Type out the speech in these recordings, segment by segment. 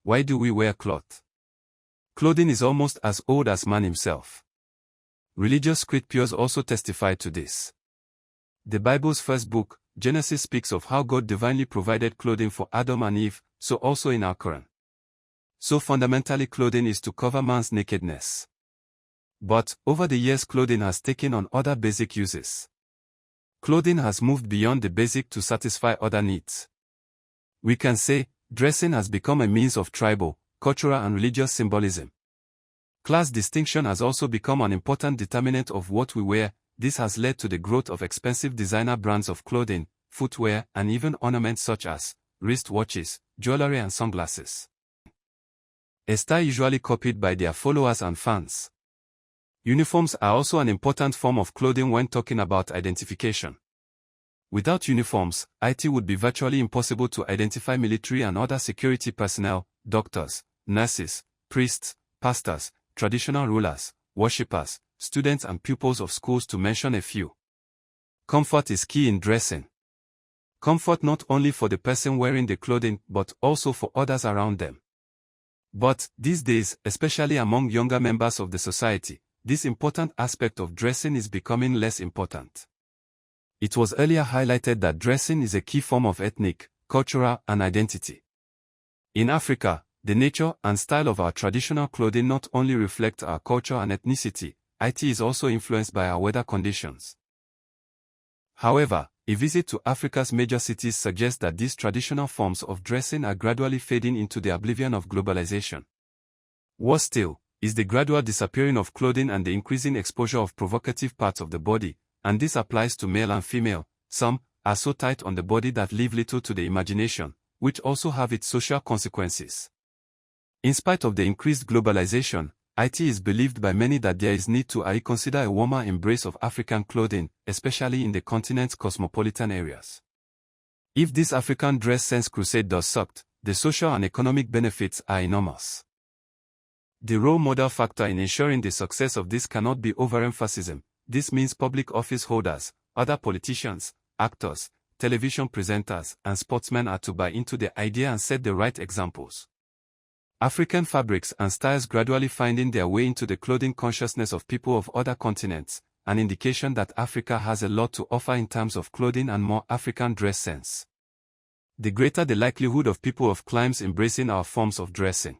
Why do we wear cloth? Clothing is almost as old as man himself. Religious scriptures also testify to this. The Bible's first book, Genesis, speaks of how God divinely provided clothing for Adam and Eve, so also in our Quran. So fundamentally, clothing is to cover man's nakedness. But, over the years, clothing has taken on other basic uses. Clothing has moved beyond the basic to satisfy other needs. We can say, dressing has become a means of tribal, cultural and religious symbolism. Class distinction has also become an important determinant of what we wear. This has led to the growth of expensive designer brands of clothing, footwear, and even ornaments such as wristwatches, jewelry and sunglasses. A style usually copied by their followers and fans. Uniforms are also an important form of clothing when talking about identification. Without uniforms, it would be virtually impossible to identify military and other security personnel, doctors, nurses, priests, pastors, traditional rulers, worshippers, students and pupils of schools, to mention a few. Comfort is key in dressing. Comfort not only for the person wearing the clothing but also for others around them. But, these days, especially among younger members of the society, this important aspect of dressing is becoming less important. It was earlier highlighted that dressing is a key form of ethnic, cultural, and identity. In Africa, the nature and style of our traditional clothing not only reflect our culture and ethnicity, it is also influenced by our weather conditions. However, a visit to Africa's major cities suggests that these traditional forms of dressing are gradually fading into the oblivion of globalization. Worse still, is the gradual disappearing of clothing and the increasing exposure of provocative parts of the body, and this applies to male and female. Some are so tight on the body that leave little to the imagination, which also have its social consequences. In spite of the increased globalization, it is believed by many that there is need to reconsider a warmer embrace of African clothing, especially in the continent's cosmopolitan areas. If this African dress sense crusade does succeed, the social and economic benefits are enormous. The role model factor in ensuring the success of this cannot be overemphasized. This means public office holders, other politicians, actors, television presenters, and sportsmen are to buy into the idea and set the right examples. African fabrics and styles gradually finding their way into the clothing consciousness of people of other continents, an indication that Africa has a lot to offer in terms of clothing and more African dress sense. The greater the likelihood of people of climes embracing our forms of dressing.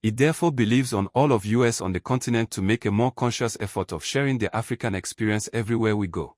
It therefore believes on all of us on the continent to make a more conscious effort of sharing the African experience everywhere we go.